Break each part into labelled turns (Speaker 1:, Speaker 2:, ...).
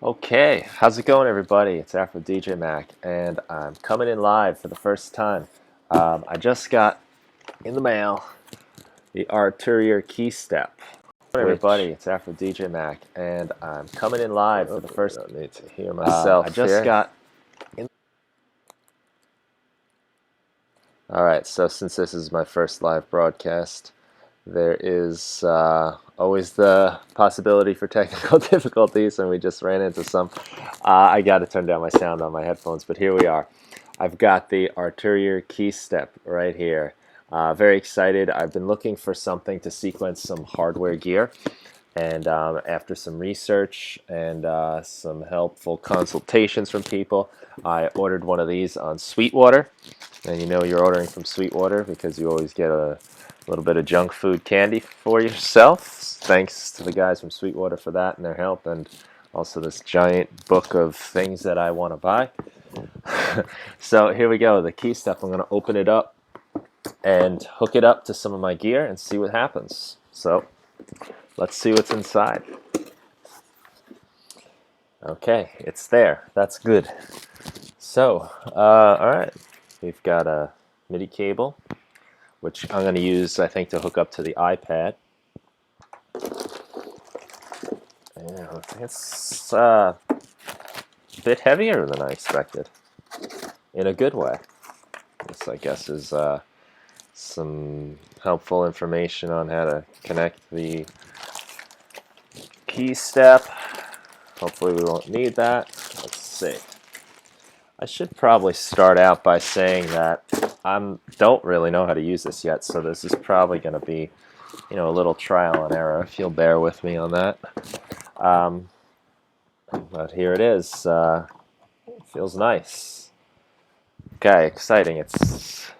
Speaker 1: Okay, how's it going, everybody? It's Afro DJ Mac, and I'm coming in live for the first time. I just got in the mail the Arturia KeyStep. Everybody, it's Afro DJ Mac, and I'm coming in live for the first.
Speaker 2: I don't need to hear myself.
Speaker 1: I just got.
Speaker 2: All right, so since this is my first live broadcast, there is always the possibility for technical difficulties, and we just ran into some. I got to turn down my sound on my headphones, but here we are. I've got the Arturia KeyStep right here. Very excited. I've been looking for something to sequence some hardware gear, and after some research and some helpful consultations from people, I ordered one of these on Sweetwater. And you know you're ordering from Sweetwater because you always get a little bit of junk food candy for yourself. Thanks to the guys from Sweetwater for that and their help, and also this giant book of things that I want to buy. So here we go, the KeyStep. I'm going to open it up and hook it up to some of my gear and see what happens. So let's see what's inside. Okay, it's there. That's good. So, all right. We've got a MIDI cable, which I'm going to use, I think, to hook up to the iPad. And it's a bit heavier than I expected, in a good way. This, I guess, is some helpful information on how to connect the KeyStep. Hopefully we won't need that. Let's see. I should probably start out by saying that I don't really know how to use this yet, so this is probably going to be, a little trial and error, if you'll bear with me on that. But here it is. It feels nice. Okay, exciting. If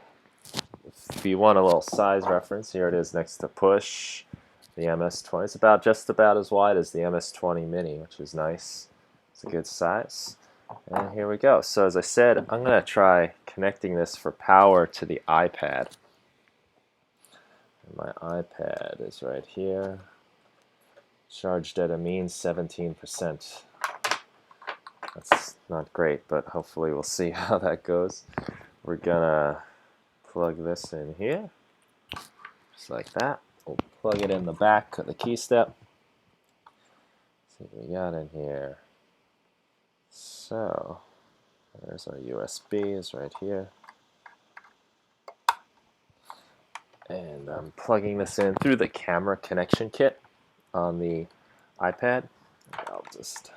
Speaker 2: you want a little size reference, here it is next to Push, the MS-20. It's just about as wide as the MS-20 Mini, which is nice. It's a good size. And here we go. So as I said, I'm going to try connecting this for power to the iPad. And my iPad is right here, charged at a mean 17%. That's not great, but hopefully we'll see how that goes. We're going to plug this in here, just like that. We'll plug it in the back of the KeyStep. See what we got in here. So, there's our USB, is right here. And I'm plugging this in through the camera connection kit on the iPad. I'll just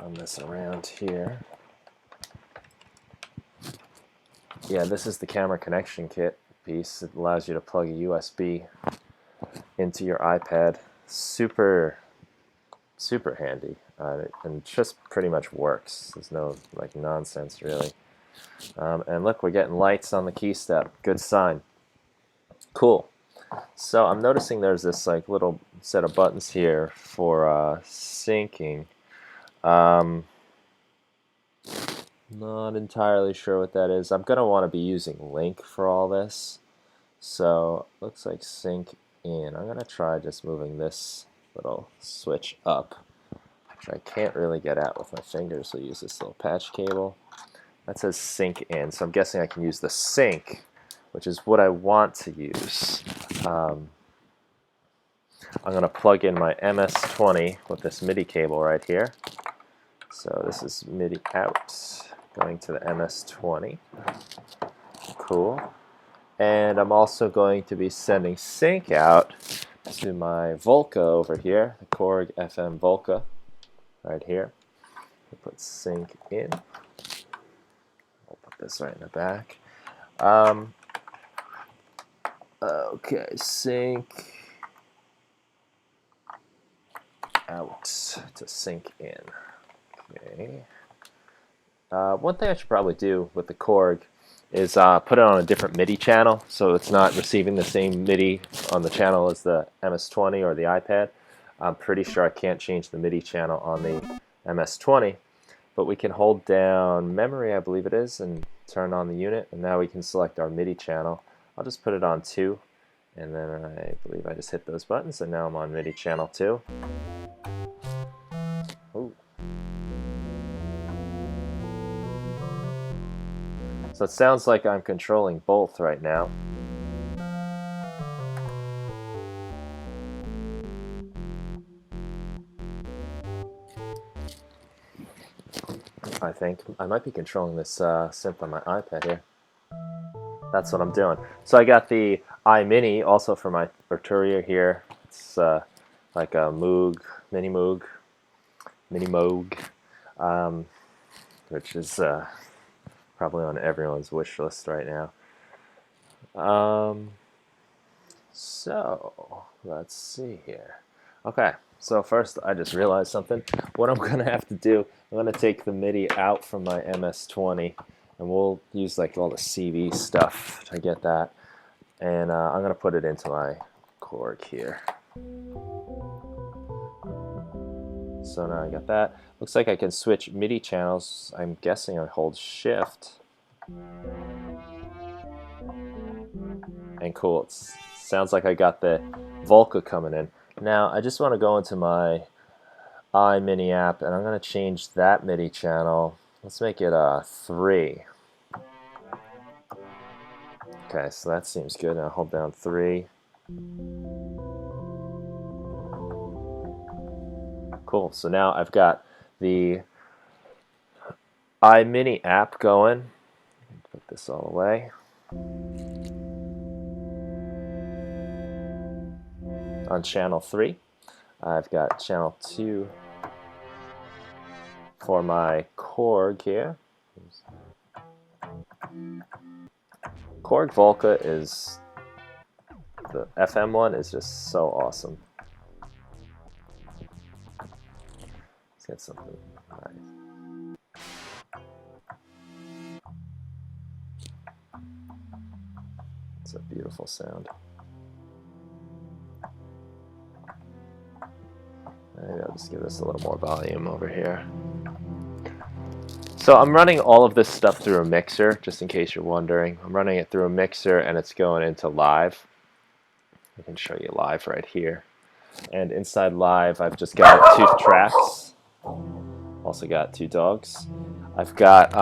Speaker 2: run this around here. Yeah, this is the camera connection kit piece. It allows you to plug a USB into your iPad. Super handy. And just pretty much works. There's no nonsense really. And look, we're getting lights on the KeyStep. Good sign. Cool. So I'm noticing there's this little set of buttons here for syncing. Not entirely sure what that is. I'm going to want to be using Link for all this. So looks like sync in. I'm going to try just moving this little switch up, which I can't really get at with my fingers. So use this little patch cable. That says sync in, so I'm guessing I can use the sync, which is what I want to use. I'm going to plug in my MS-20 with this MIDI cable right here. So this is MIDI out, going to the MS-20. Cool. And I'm also going to be sending sync out to my Volca over here, the Korg FM Volca, right here. We'll put sync in. I'll put this right in the back. Okay, sync out to sync in. Okay. One thing I should probably do with the Korg is put it on a different MIDI channel, so it's not receiving the same MIDI on the channel as the MS-20 or the iPad. I'm pretty sure I can't change the MIDI channel on the MS-20, but we can hold down memory, I believe it is, and turn on the unit, and now we can select our MIDI channel. I'll just put it on 2, and then I believe I just hit those buttons, and now I'm on MIDI channel 2. Ooh.
Speaker 1: So it sounds like I'm controlling both right now. I think I might be controlling this synth on my iPad here. That's what I'm doing. So I got the Mini also for my Arturia here. It's like a Moog, Mini Moog, which is probably on everyone's wish list right now. So let's see here. Okay, so first I just realized something. What I'm gonna have to do, I'm gonna take the MIDI out from my MS-20, and we'll use like all the CV stuff to get that. And I'm gonna put it into my Korg here. So now I got that. Looks like I can switch MIDI channels. I'm guessing I hold Shift. And cool, it sounds like I got the Volca coming in. Now I just want to go into my iMini app, and I'm going to change that MIDI channel. Let's make it 3. Okay, so that seems good. Now hold down 3. Cool. So now I've got the iMini app going. Put this all away. On channel 3, I've got channel 2 for my Korg here. Korg Volca is, the FM one is just so awesome. Let's get something nice. It's a beautiful sound. Maybe I'll just give this a little more volume over here. So I'm running all of this stuff through a mixer, just in case you're wondering. I'm running it through a mixer and it's going into Live. I can show you Live right here. And inside Live, I've just got 2 tracks. Also got 2 dogs. I've got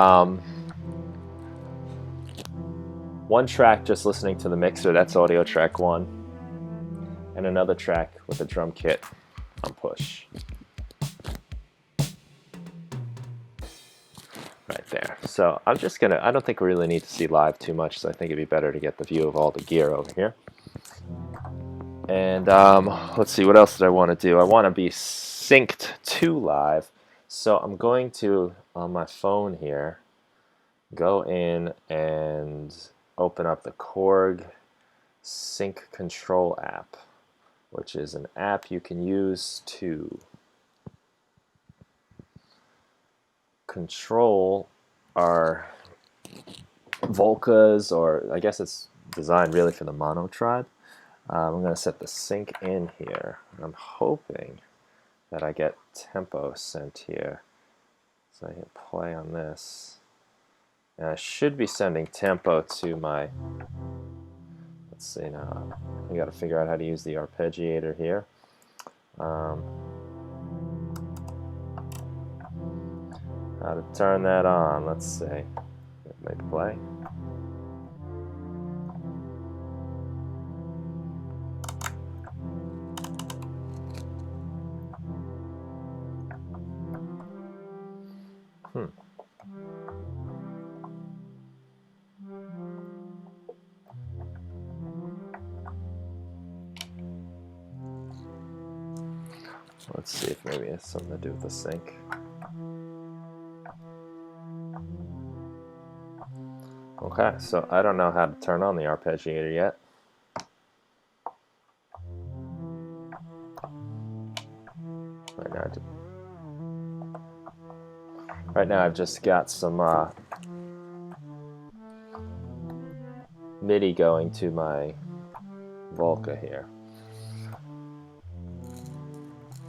Speaker 1: 1 track just listening to the mixer, that's audio track 1. And another track with a drum kit on push. Right there. So I'm just gonna, I don't think we really need to see Live too much, so I think it'd be better to get the view of all the gear over here. And let's see, what else did I want to do? I want to be synced to Live. So I'm going to, on my phone here, go in and open up the Korg SyncKontrol app, which is an app you can use to control our Volcas, or I guess it's designed really for the mono tribe. I'm going to set the sync in here. I'm hoping that I get tempo sent here. So I hit play on this. And I should be sending tempo to my, let's see now, we got to figure out how to use the Arpeggiator here. How to turn that on, let's see. Make play. Let's see if maybe it has something to do with the sync. Okay, so I don't know how to turn on the Arpeggiator yet. Right now I've just got some MIDI going to my Volca here.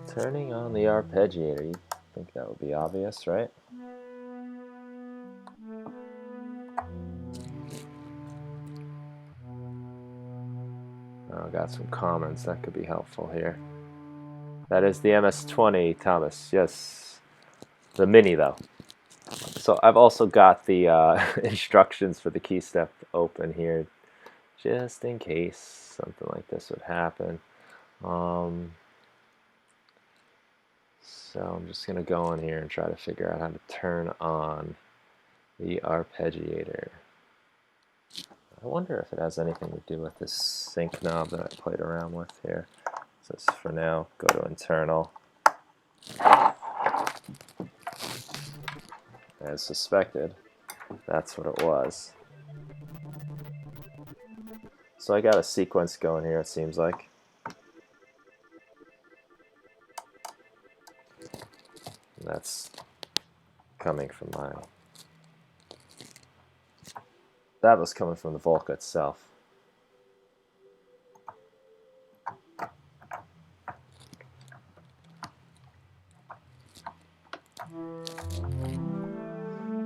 Speaker 1: Turning on the Arpeggiator, you think that would be obvious, right? Oh, got some comments that could be helpful here. That is the MS-20, Thomas. Yes, the Mini though.
Speaker 2: So I've also got the instructions for the KeyStep open here, just in case something like this would happen. So I'm just going to go in here and try to figure out how to turn on the Arpeggiator. I wonder if it has anything to do with this sync knob that I played around with here. So for now, go to internal. As suspected, that's what it was. So I got a sequence going here, it seems like. And that's coming from that was coming from the Volca itself.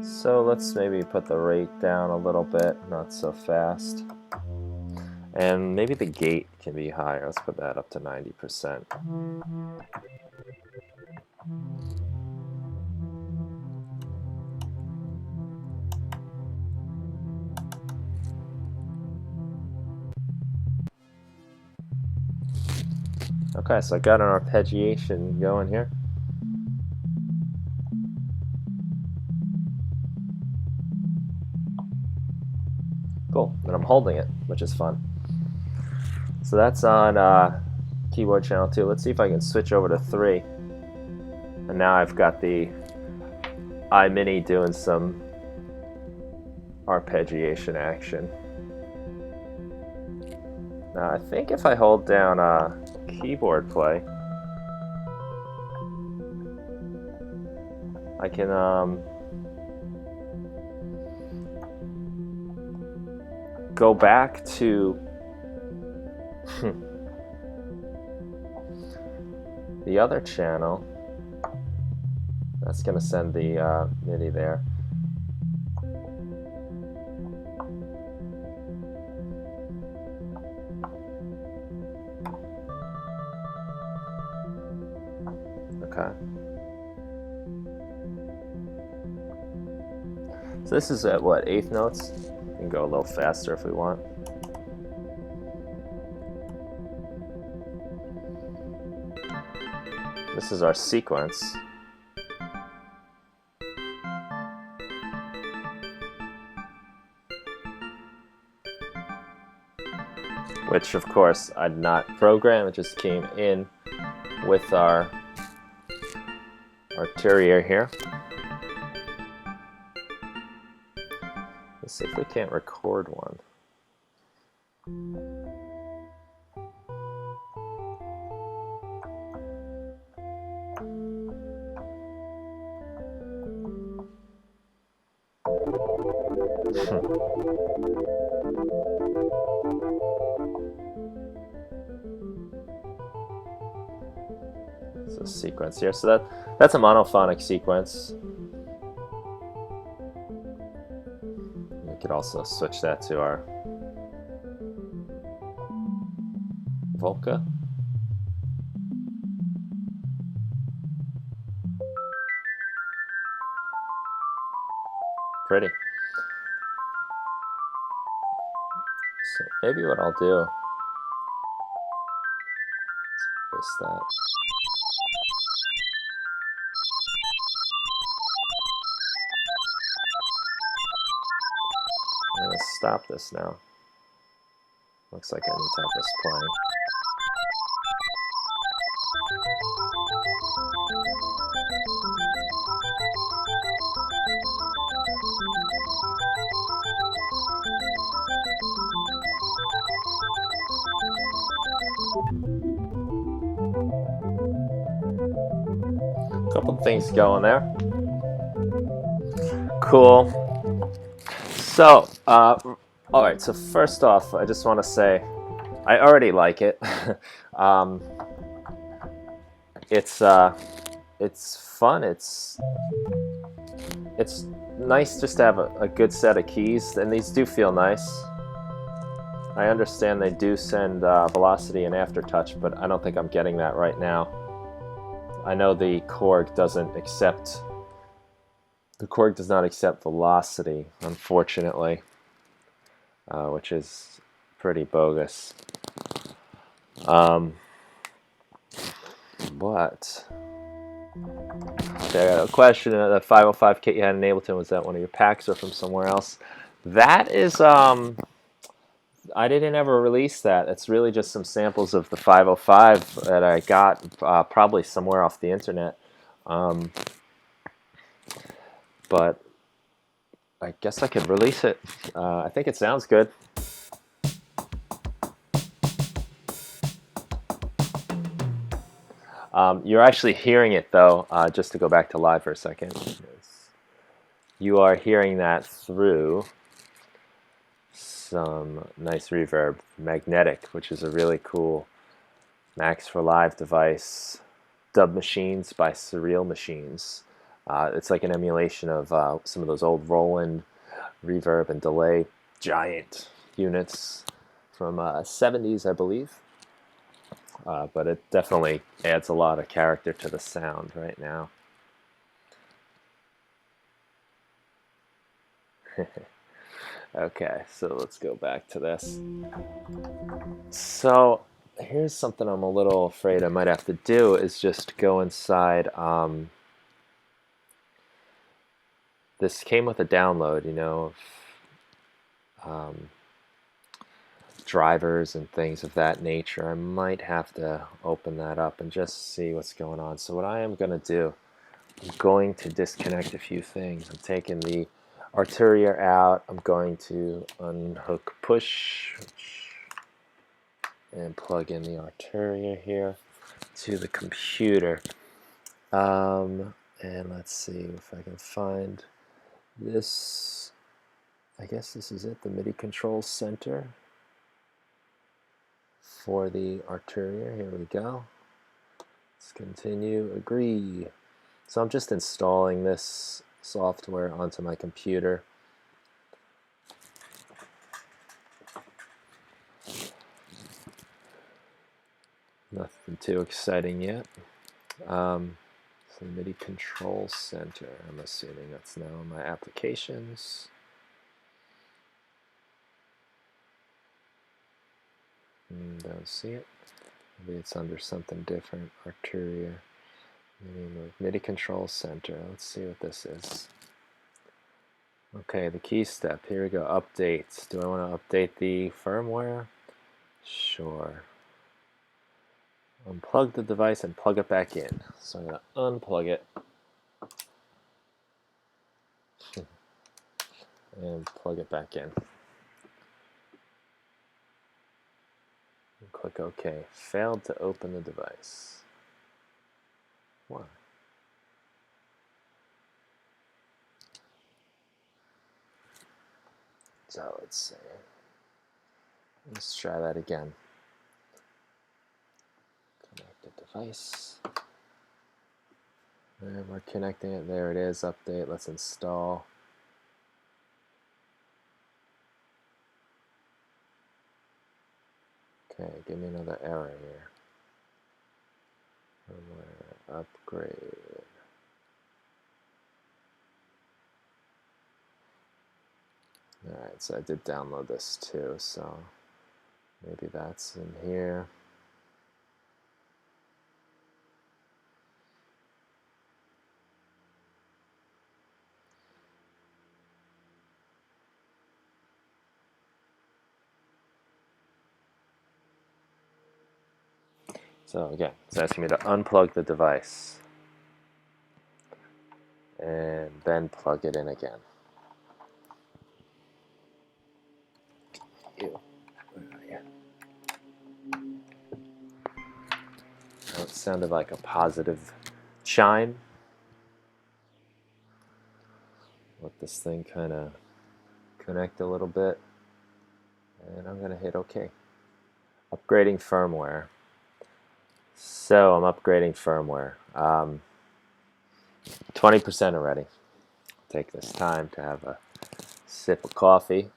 Speaker 2: So let's maybe put the rate down a little bit, not so fast. And maybe the gate can be higher. Let's put that up to 90%. Okay, so I got an arpeggiation going here. Cool, and I'm holding it, which is fun. So that's on keyboard channel 2. Let's see if I can switch over to 3. And now I've got the iMini doing some arpeggiation action. Now I think if I hold down keyboard play, I can go back to the other channel. That's going to send the MIDI there. Okay. So this is at what, 8th notes? We can go a little faster if we want. This is our sequence. Which of course I did not program, it just came in with our Arturia here. Let's see if we can't record one. It's a sequence here, so that's a monophonic sequence. We could also switch that to our Volca. Pretty. So maybe what I'll do is that. I'm going to stop this now. Looks like I need to have this playing. Couple things going there. Cool. So, alright, so first off, I just want to say, I already like it. It's fun, it's nice just to have a good set of keys, and these do feel nice. I understand they do send velocity and aftertouch, but I don't think I'm getting that right now. I know the Korg doesn't accept The Korg does not accept velocity, unfortunately, which is pretty bogus. But there, a question: the 505 kit you had in Ableton, was that one of your packs or from somewhere else? That is, I didn't ever release that. It's really just some samples of the 505 that I got probably somewhere off the internet. But I guess I could release it. I think it sounds good. You're actually hearing it though, just to go back to live for a second. You are hearing that through some nice reverb, magnetic, which is a really cool Max for Live device. Dub Machines by Surreal Machines. It's like an emulation of some of those old Roland reverb and delay giant units from 70s, I believe. But it definitely adds a lot of character to the sound right now. Okay, so let's go back to this. So here's something I'm a little afraid I might have to do, is just go inside. This came with a download, you know, of drivers and things of that nature. I might have to open that up and just see what's going on. So what I am going to do, I'm going to disconnect a few things. I'm taking the Arturia out. I'm going to unhook push and plug in the Arturia here to the computer. And let's see if I can find this. I guess this is it, the MIDI control center for the Arturia. Here we go. Let's continue, agree. So I'm just installing this software onto my computer. Nothing too exciting yet. So MIDI control center, I'm assuming that's now in my applications. Don't see it. Maybe it's under something different. Arturia. MIDI control center. Let's see what this is. Okay, the KeyStep. Here we go. Updates. Do I want to update the firmware? Sure. Unplug the device and plug it back in. So I'm going to unplug it and plug it back in. And click OK. Failed to open the device. Why? So let's see. Let's try that again. Connect the device. And we're connecting it. There it is. Update. Let's install. Okay, give me another error here. Firmware upgrade. Alright, so I did download this too, so maybe that's in here. So again, it's asking me to unplug the device and then plug it in again. Ew. Where are you? Oh, it sounded like a positive chime. Let this thing kind of connect a little bit, and I'm going to hit OK. Upgrading firmware. So I'm upgrading firmware. 20% already. Take this time to have a sip of coffee.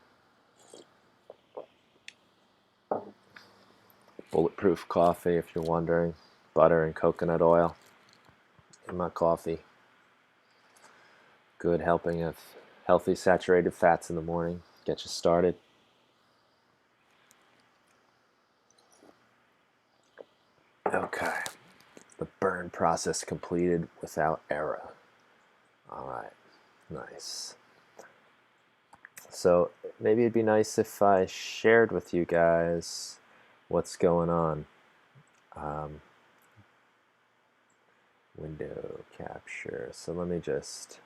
Speaker 2: Bulletproof coffee, if you're wondering. Butter and coconut oil in my coffee.
Speaker 1: Good helping of healthy saturated fats in the morning. Get you started. Okay. The burn process completed without error. Alright. Nice. So maybe it'd be nice if I shared with you guys what's going on. Window capture. So let me just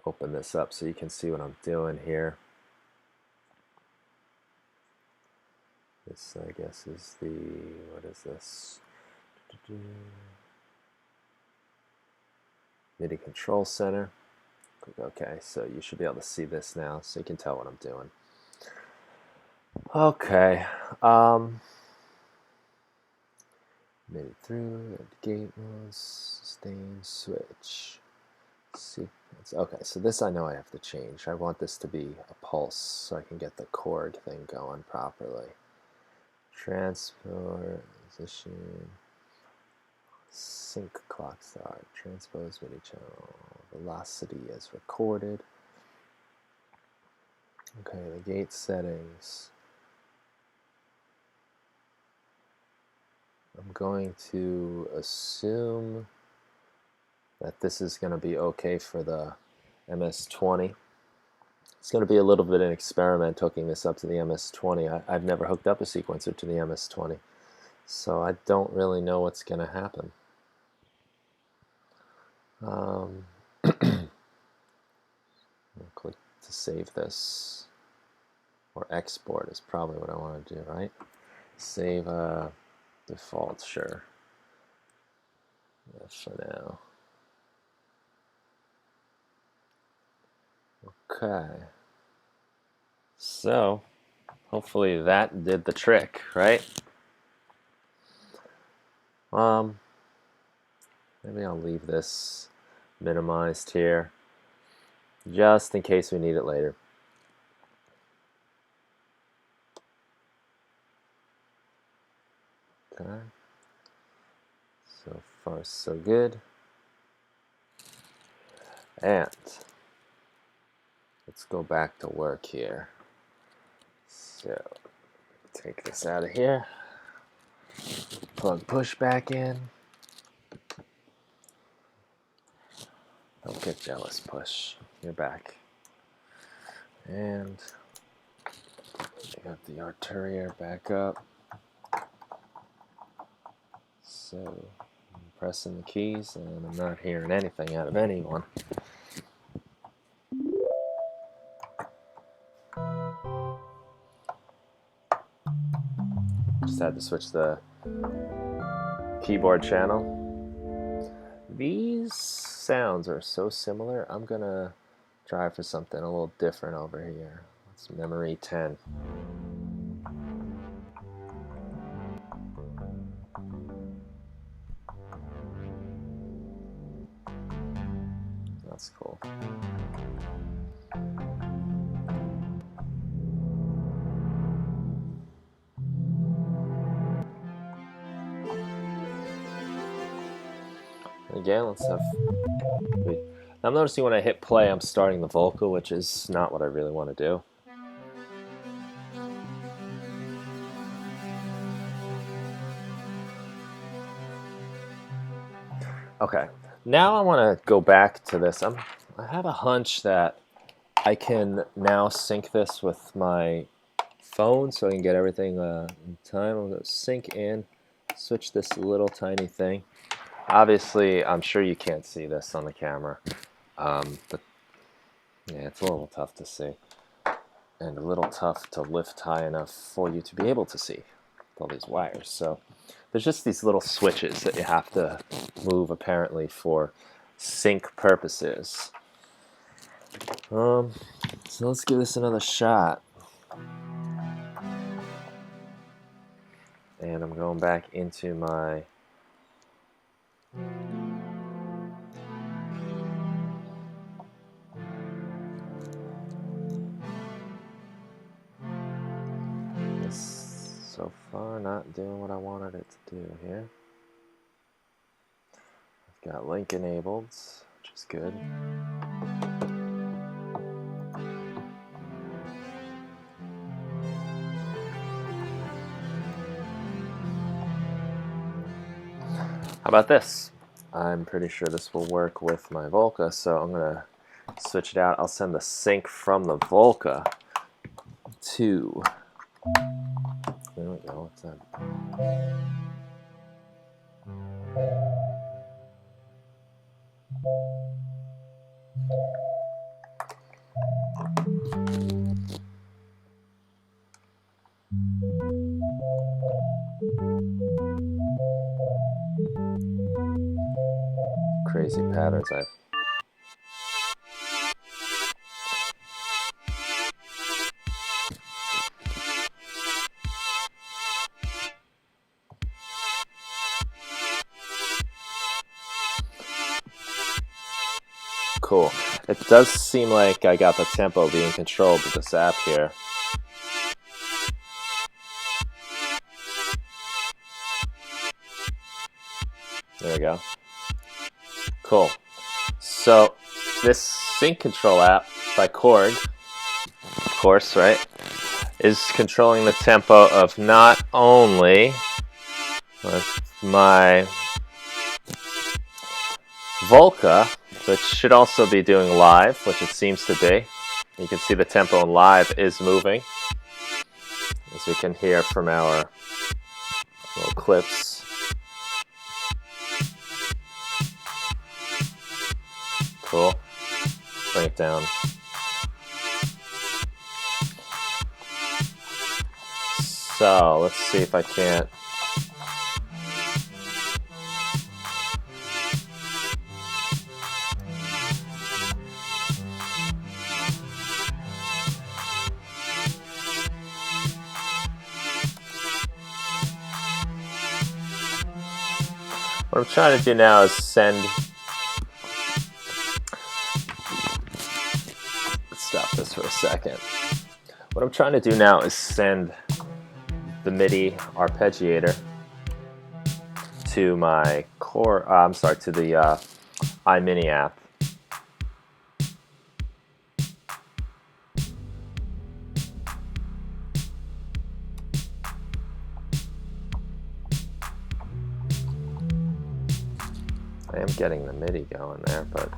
Speaker 1: open this up so you can see what I'm doing here. This, I guess, is the, what is this? MIDI control center. Okay, so you should be able to see this now, so you can tell what I'm doing. Okay, made it through, gate modes, sustain, switch, sequence. Okay, so this I know I have to change. I want this to be a pulse so I can get the Korg thing going properly. Transport, position, sync clock start, transpose MIDI channel, velocity as recorded. Okay, the gate settings. I'm going to assume that this is going to be okay for the MS-20. It's going to be a little bit of an experiment hooking this up to the MS-20. I've never hooked up a sequencer to the MS-20, so I don't really know what's going to happen. I'll click to save this, or export is probably what I want to do, right? Save default, sure. Yeah, for now. Okay. So, hopefully that did the trick, right? Maybe I'll leave this minimized here, just in case we need it later. Okay. So far, so good. And let's go back to work here. So, take this out of here. Plug push back in. Don't get jealous, push. You're back. And I got the Arturia back up. So I'm pressing the keys and I'm not hearing anything out of anyone. Just had to switch the keyboard channel. These sounds are so similar, I'm gonna try for something a little different over here. It's memory 10. That's cool. Again, let's have. Wait. I'm noticing when I hit play, I'm starting the vocal, which is not what I really want to do. Okay, now I want to go back to this. I have a hunch that I can now sync this with my phone so I can get everything in time. I'll go sync in, switch this little tiny thing. Obviously, I'm sure you can't see this on the camera, but yeah, it's a little tough to see, and a little tough to lift high enough for you to be able to see with all these wires. So there's just these little switches that you have to move apparently for sync purposes. So let's give this another shot. And I'm going back into my so far not doing what I wanted it to do here. I've got Link enabled, which is good. How about this? I'm pretty sure this will work with my Volca, so I'm going to switch it out. I'll send the sync from the Volca to... There we go. What's that? Crazy patterns I've... Cool. It does seem like I got the tempo being controlled with this app here. There we go. Cool. So this SyncKontrol app by Korg, of course, right, is controlling the tempo of not only my Volca, which should also be doing live, which it seems to be. You can see the tempo in live is moving, as we can hear from our little clips. Cool. Bring it down. So let's see if I can't. What I'm trying to do now is send. Let's stop this for a second. What I'm trying to do now is send the MIDI Arpeggiator to my to the iMini app. I am getting the MIDI going there, but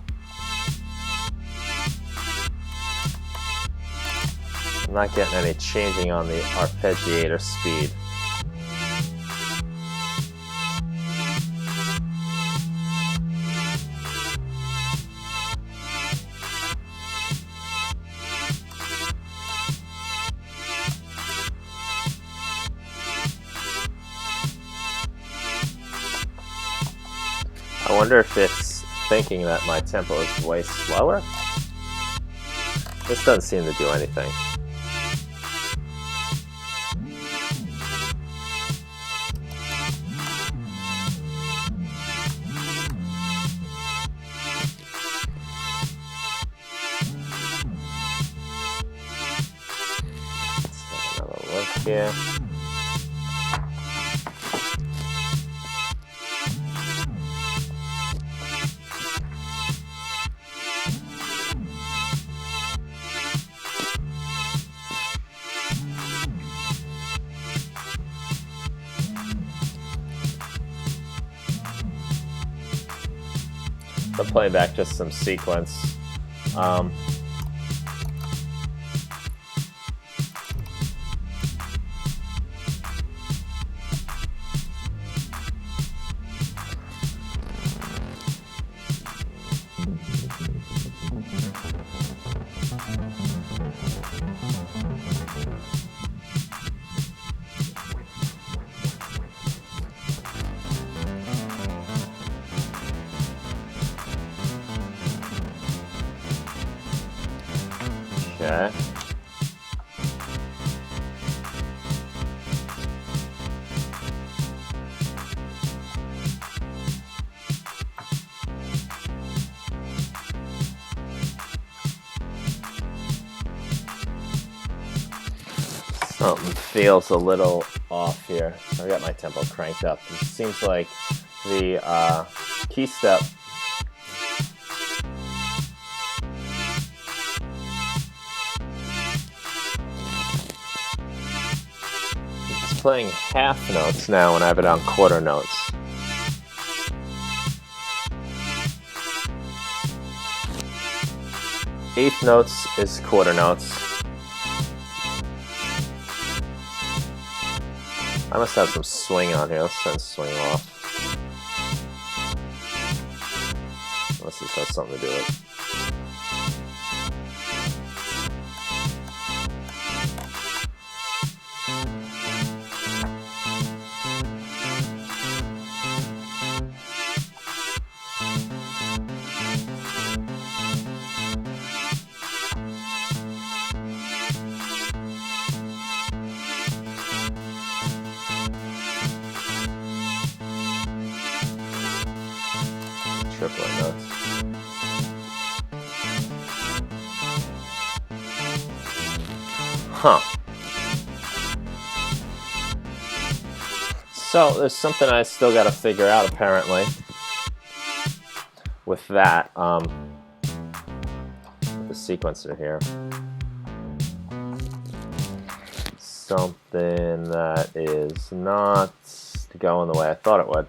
Speaker 1: I'm not getting any changing on the Arpeggiator speed. I wonder if it's thinking that my tempo is way slower. This doesn't seem to do anything. Let's have another look here. I'm playing back just some sequence. Okay. Something feels a little off here. I got my tempo cranked up. It seems like the KeyStep
Speaker 2: playing half notes now when I have it on quarter notes. Eighth notes is quarter notes. I must have some swing on here. Let's turn swing off. Unless this has something to do with it. Triplet notes. Huh. So there's something I still got to figure out apparently with that, the sequencer here. Something that is not going the way I thought it would.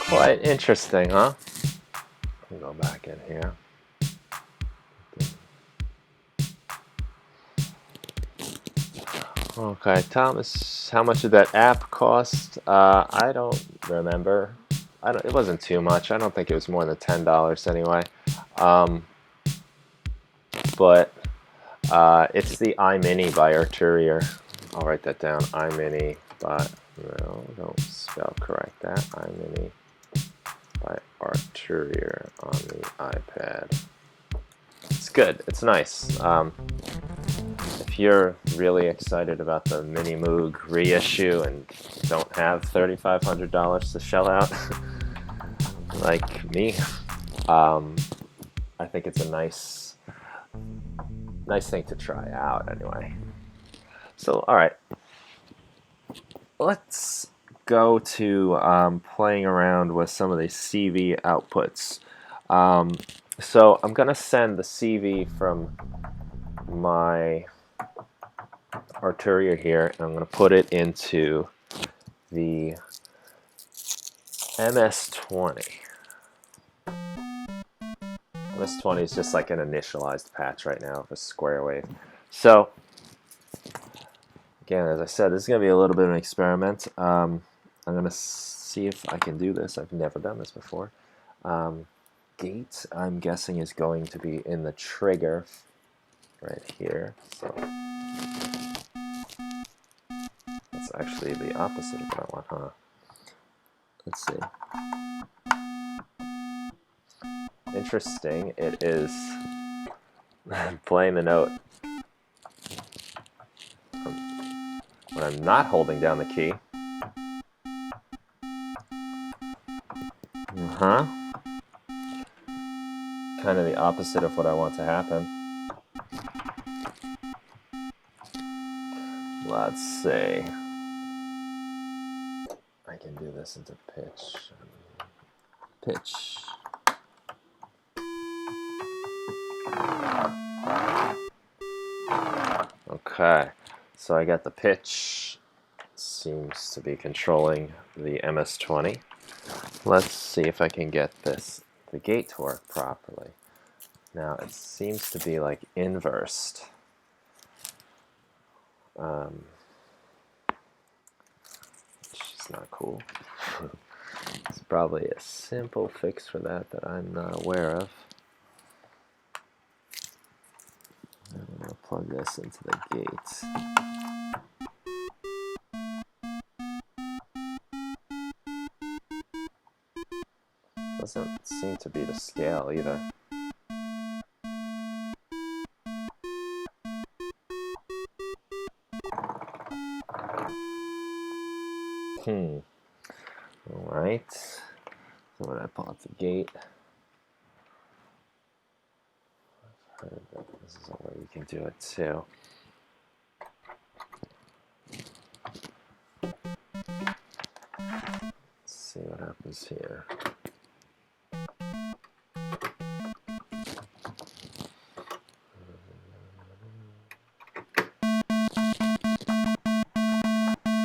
Speaker 2: Quite interesting, huh? Let me go back in here. Okay, Thomas, how much did that app cost? I don't remember. It wasn't too much. I don't think it was more than $10 anyway. But it's the iMini by Arturia. I'll write that down. iMini by, no, don't spell correct that. iMini by Arturia on the iPad. It's good. It's nice. If you're really excited about the Mini Moog reissue and don't have $3,500 to shell out, like me, I think it's a nice thing to try out anyway. So, all right, let's go to playing around with some of the CV outputs. So I'm gonna send the CV from my Arturia here, and I'm gonna put it into the MS-20. MS-20 is just like an initialized patch right now of a square wave. So again, as I said, this is going to be a little bit of an experiment. I'm going to see if I can do this. I've never done this before. Gate, I'm guessing, is going to be in the trigger right here. So that's actually the opposite of what I want, huh? Let's see. Interesting. It is playing the note when I'm not holding down the key. Kind of the opposite of what I want to happen. Let's see. I can do this into pitch. Pitch. Okay, so I got the pitch. Seems to be controlling the MS-20. Let's see if I can get the gate to work properly. Now it seems to be like inversed. Which is not cool. It's probably a simple fix for that I'm not aware of. I'm going to plug this into the gate. Doesn't seem to be to scale either. Alright. So when I pull up the gate,
Speaker 1: This is a way you can do it too. Let's see what happens here.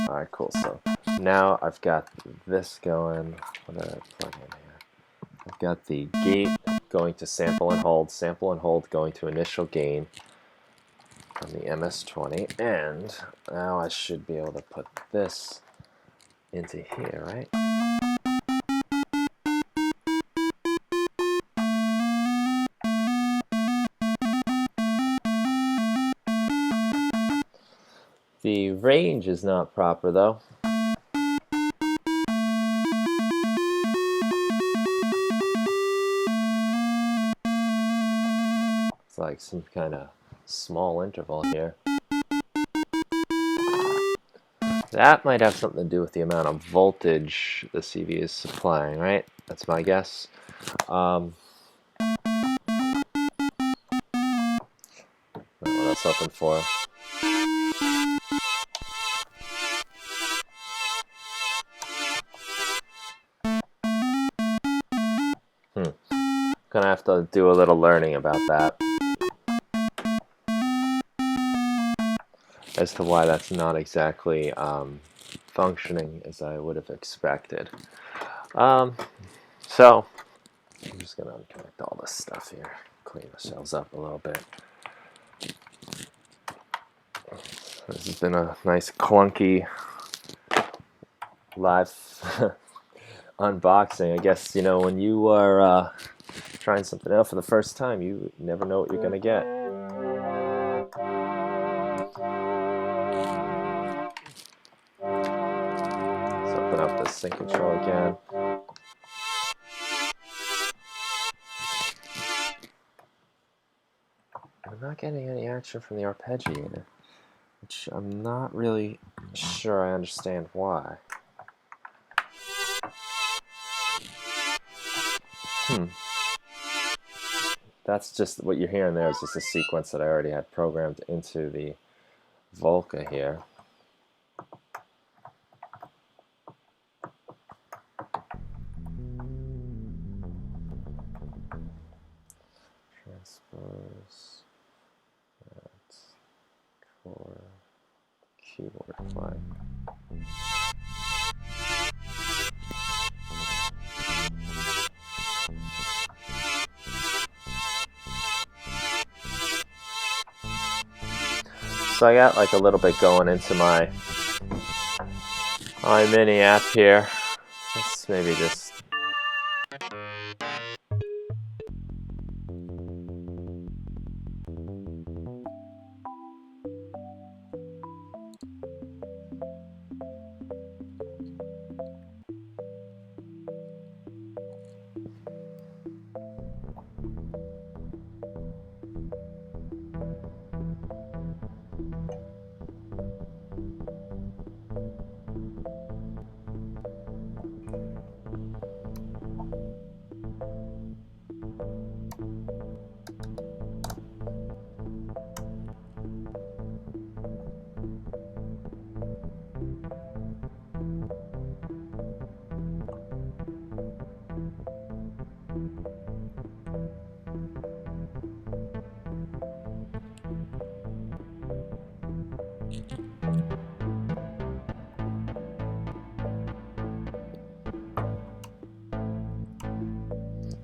Speaker 1: Alright, cool. So now I've got this going. What did I plug in here? I've got the gate going to sample and hold going to initial gain from the MS-20, and now I should be able to put this into here, right? The range is not proper though. It's like some kind of small interval here. That might have something to do with the amount of voltage the CV is supplying, right? That's my guess. What else open for? Gonna have to do a little learning about that as to why that's not exactly functioning as I would have expected. So I'm just gonna unconnect all this stuff here, clean ourselves up a little bit. This has been a nice clunky live unboxing. I guess, you know, when you are trying something out for the first time, you never know what you're gonna get. Let's open up the SyncKontrol again. I'm not getting any action from the Arpeggiator, which I'm not really sure I understand why. That's just what you're hearing there is just a sequence that I already had programmed into the Volca here. Transpose that chord keyboard flag. So I got like a little bit going into my mini app here. Let's maybe just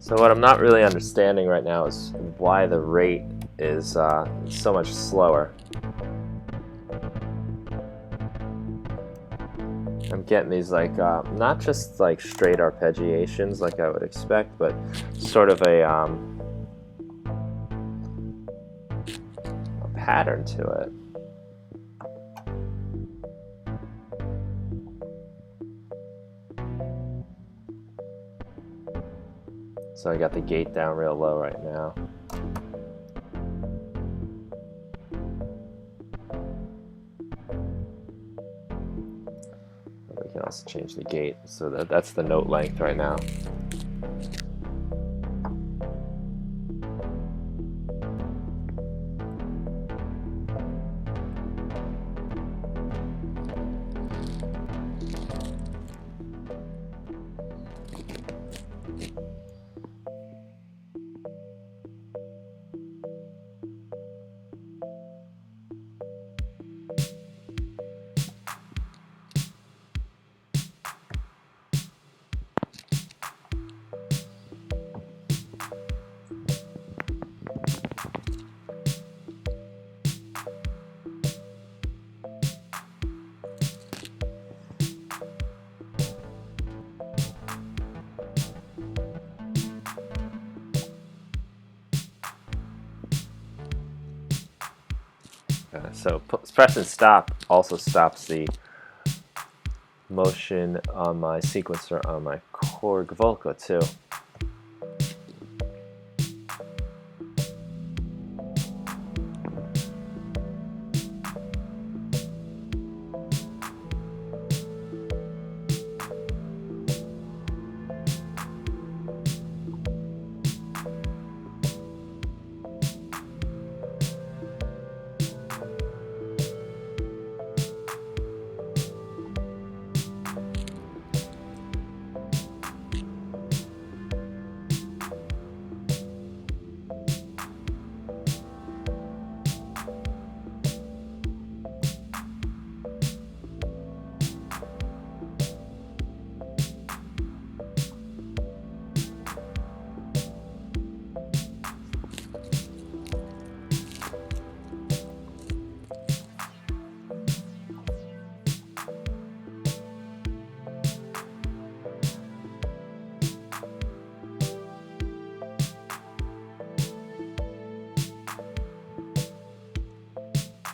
Speaker 1: So what I'm not really understanding right now is why the rate is so much slower. I'm getting these like not just like straight arpeggiations like I would expect, but sort of a pattern to it. So I got the gate down real low right now. We can also change the gate, so that's the note length right now.
Speaker 2: So pressing stop also stops the motion on my sequencer on my Korg Volca too.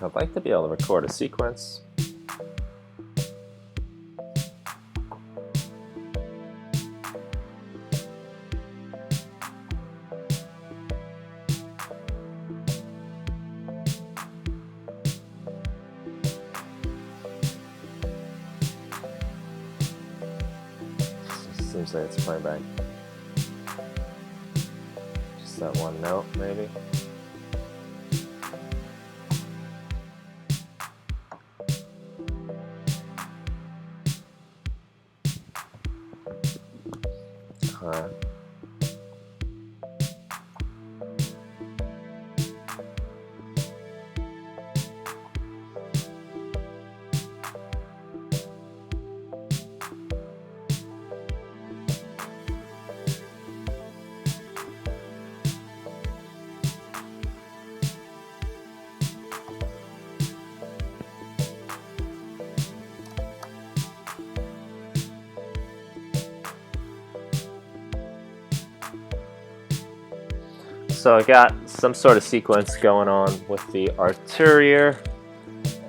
Speaker 2: I'd like to be able to record a sequence. Seems like it's playing back just that one note, maybe. So I got some sort of sequence going on with the Arturia,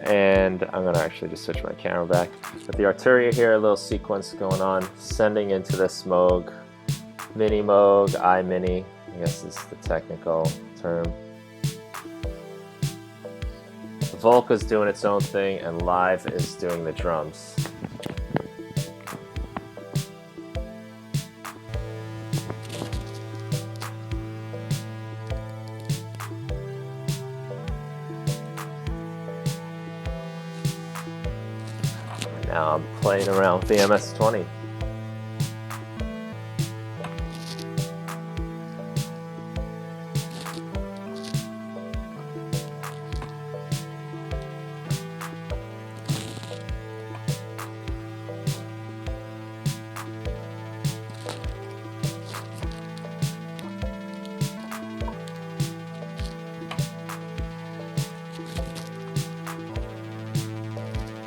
Speaker 2: and I'm going to actually just switch my camera back. With the Arturia here, a little sequence going on, sending into this Moog, Mini Moog, iMini, I guess is the technical term. Volca's doing its own thing, and Live is doing the drums. Now I'm playing around with the MS-20.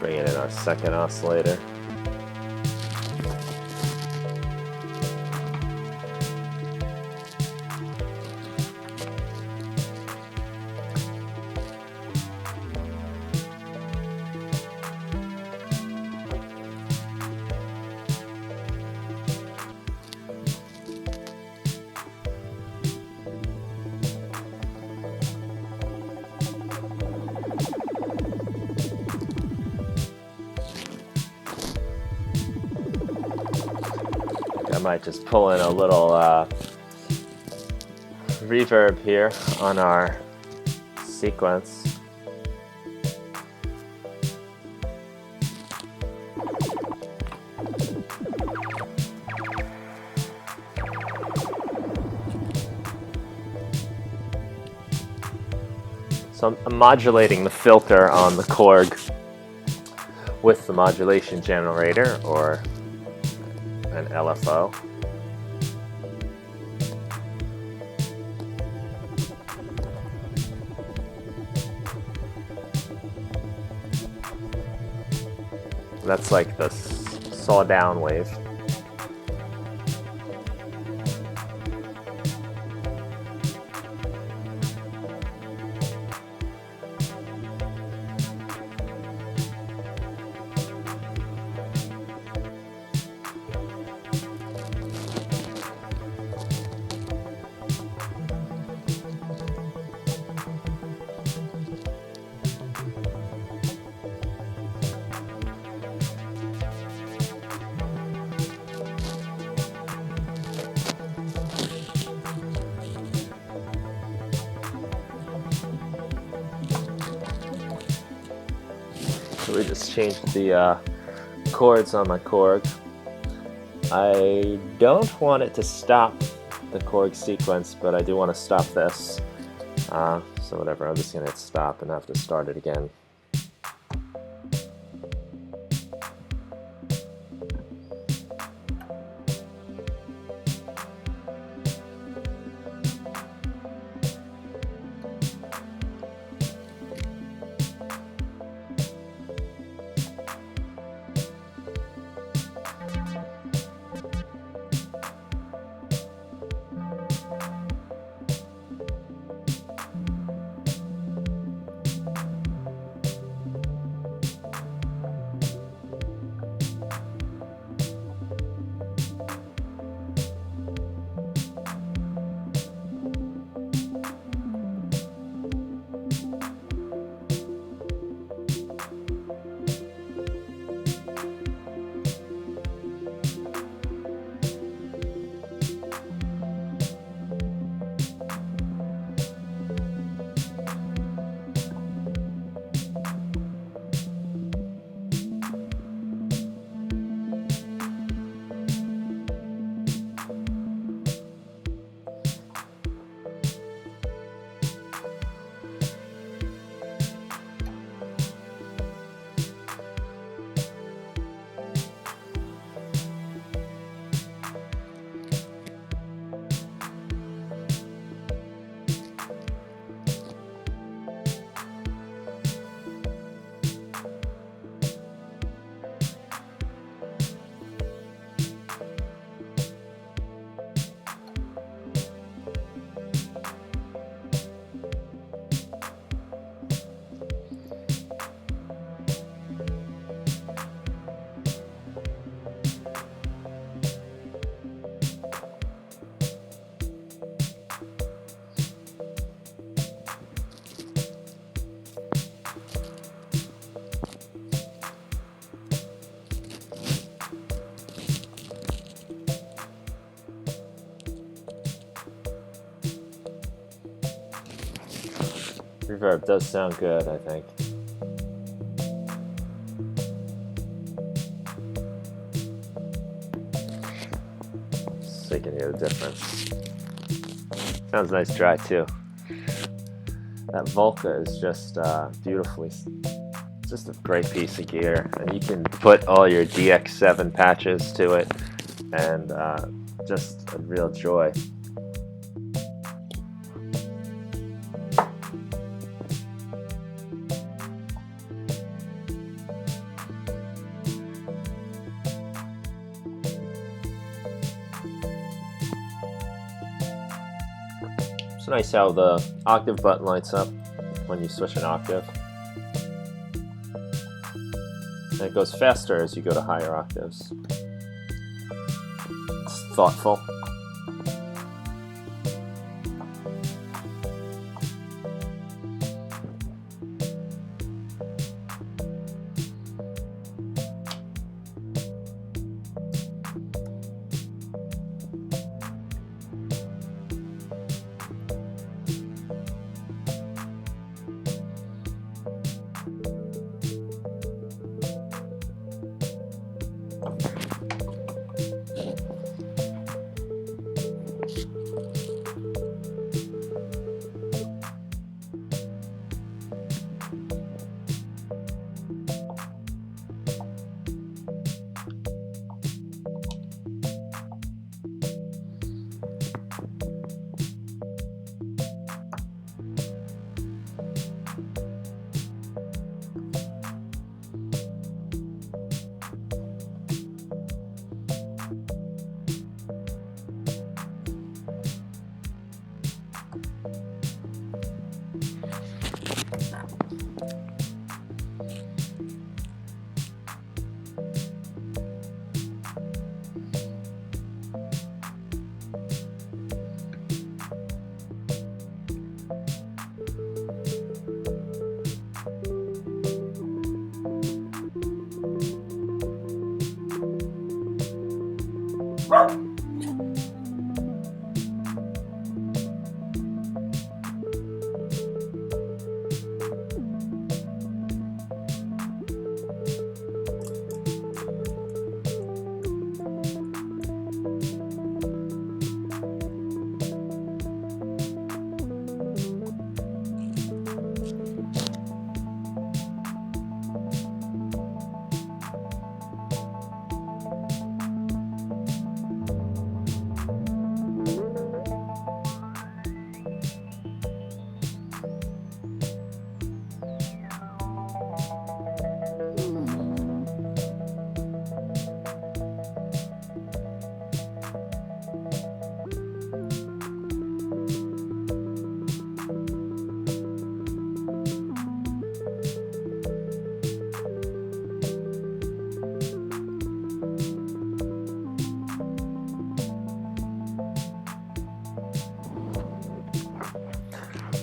Speaker 2: Bringing in our second oscillator. I might just pull in a little reverb here on our sequence. So I'm modulating the filter on the Korg with the modulation generator, or an LFO. That's like the sawdown wave. actually just changed the chords on my Korg. I don't want it to stop the Korg sequence, but I do want to stop this. So whatever, I'm just going to hit stop and have to start it again. Reverb does sound good, I think. So you can hear the difference. Sounds nice dry too. That Volta is just beautifully, just a great piece of gear, and you can put all your DX7 patches to it, and just a real joy. It's nice how the octave button lights up when you switch an octave. And it goes faster as you go to higher octaves. It's thoughtful.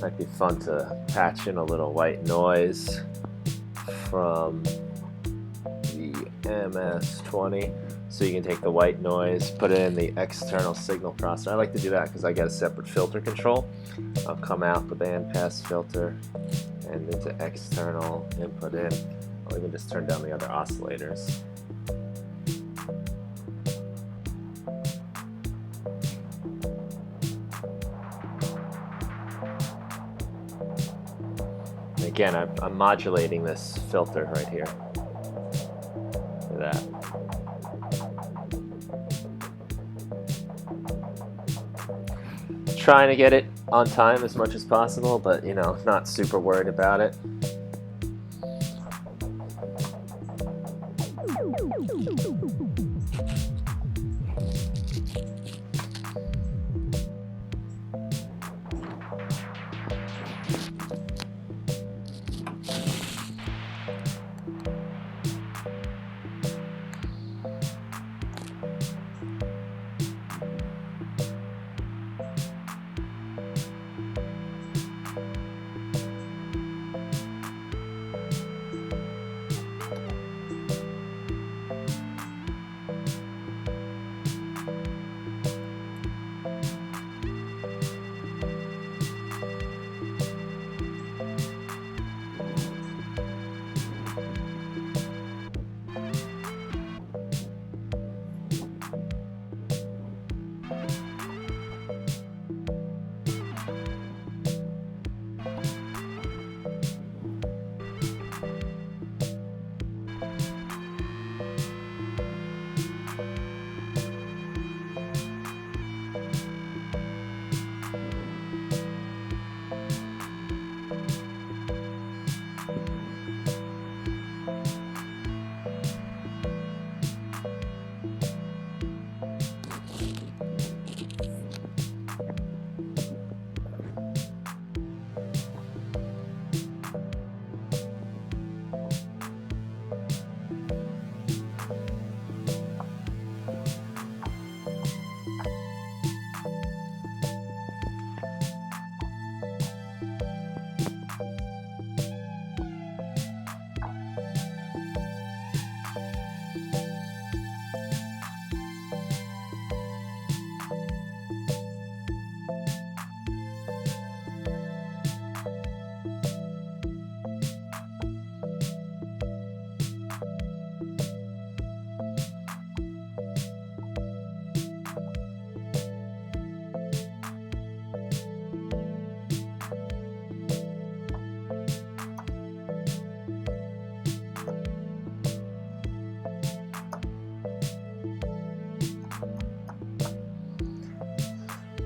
Speaker 2: Might be fun to patch in a little white noise from the MS-20. So you can take the white noise, put it in the external signal processor. I like to do that because I get a separate filter control. I'll come out the bandpass filter and into external, input in. I'll even just turn down the other oscillators. And again, I'm modulating this filter right here. Look at that. Trying to get it on time as much as possible, but you know, not super worried about it.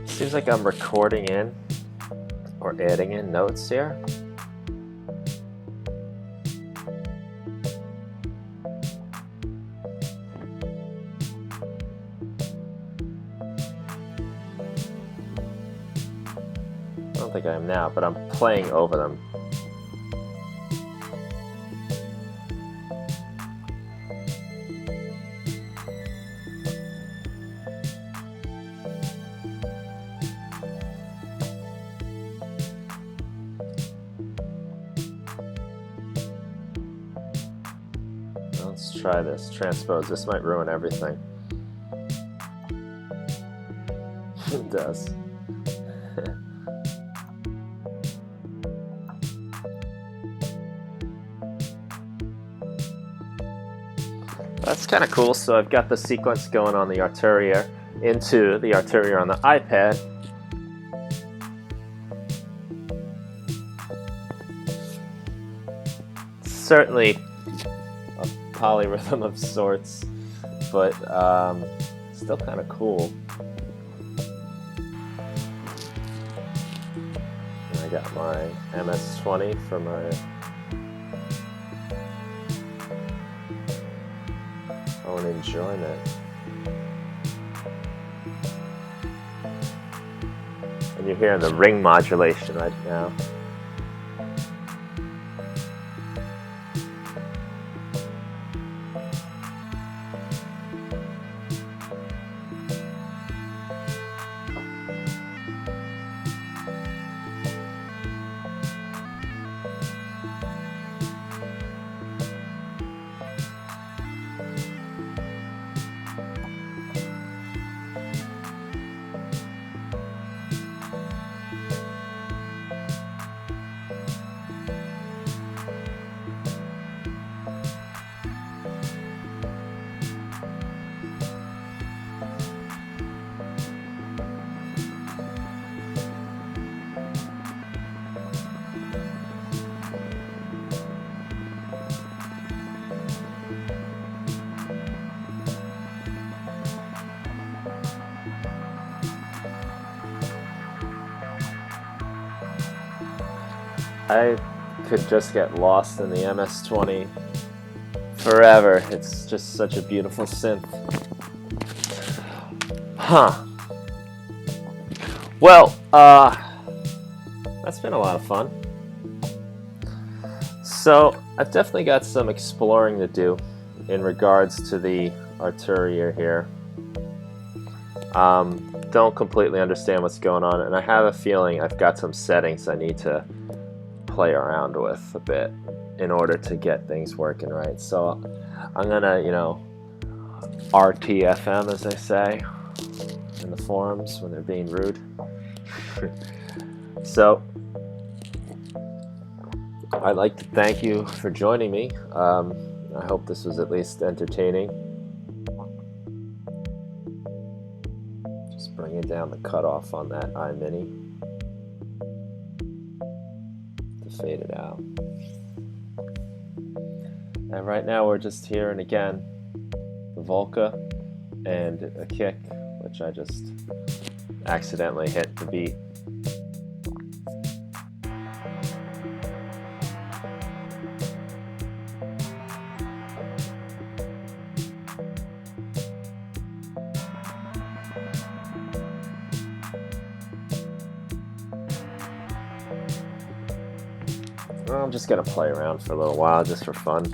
Speaker 2: Seems like I'm recording in or adding in notes here. I don't think I am now, but I'm playing over them. Let's try this. Transpose. This might ruin everything. It does. That's kind of cool. So I've got the sequence going on the Arturia into the Arturia on the iPad. Certainly a polyrhythm of sorts, but still kind of cool. And I got my MS-20 for my own enjoyment. And you're hearing the ring modulation right now. I could just get lost in the MS-20 forever. It's just such a beautiful synth. Huh. Well, that's been a lot of fun. So I've definitely got some exploring to do in regards to the Arturia here. Don't completely understand what's going on, and I have a feeling I've got some settings I need to play around with a bit in order to get things working right. So I'm gonna, you know, RTFM, as they say in the forums when they're being rude. So I'd like to thank you for joining me. I hope this was at least entertaining. Just bringing down the cutoff on that iMini to fade it out. And right now we're just hearing again the Volca and a kick, which I just accidentally hit the beat. I'm just gonna play around for a little while just for fun.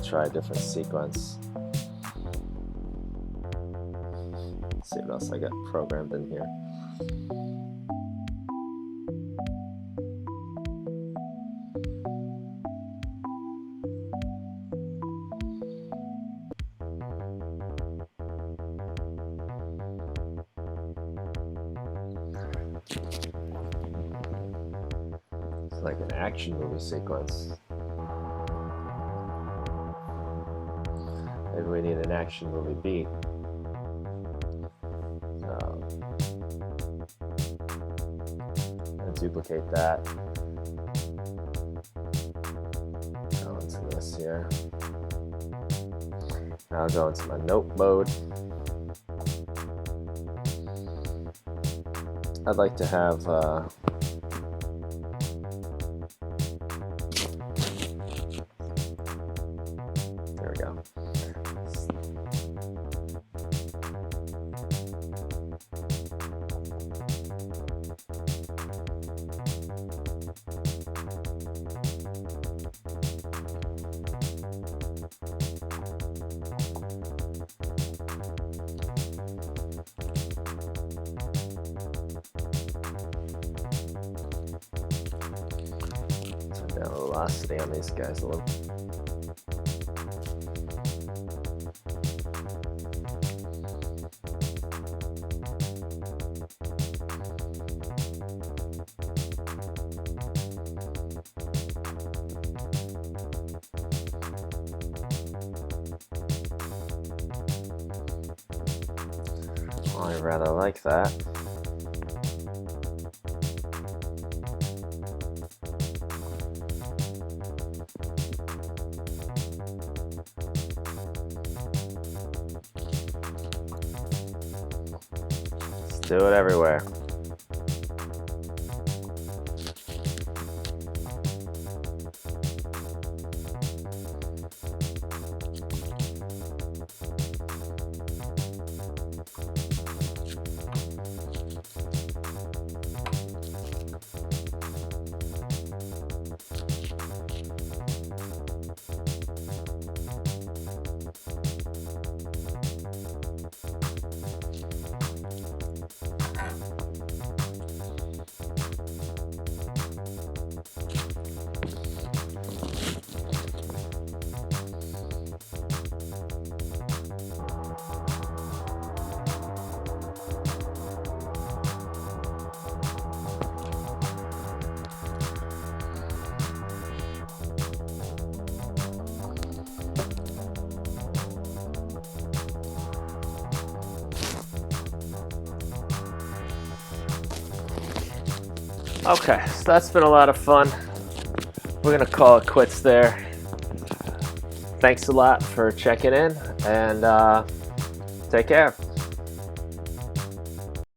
Speaker 2: Try a different sequence. Let's see what else I got programmed in here. It's like an action movie sequence. Maybe we need an action movie beat. So, I'll duplicate that. Go into this here. Now I'll go into my note mode. I'd like to have there we go. Turn down the velocity on these guys a little. I rather like that. Let's do it everywhere.
Speaker 1: Okay, so that's been a lot of fun. We're gonna call it quits there. Thanks a lot for checking in, and take care.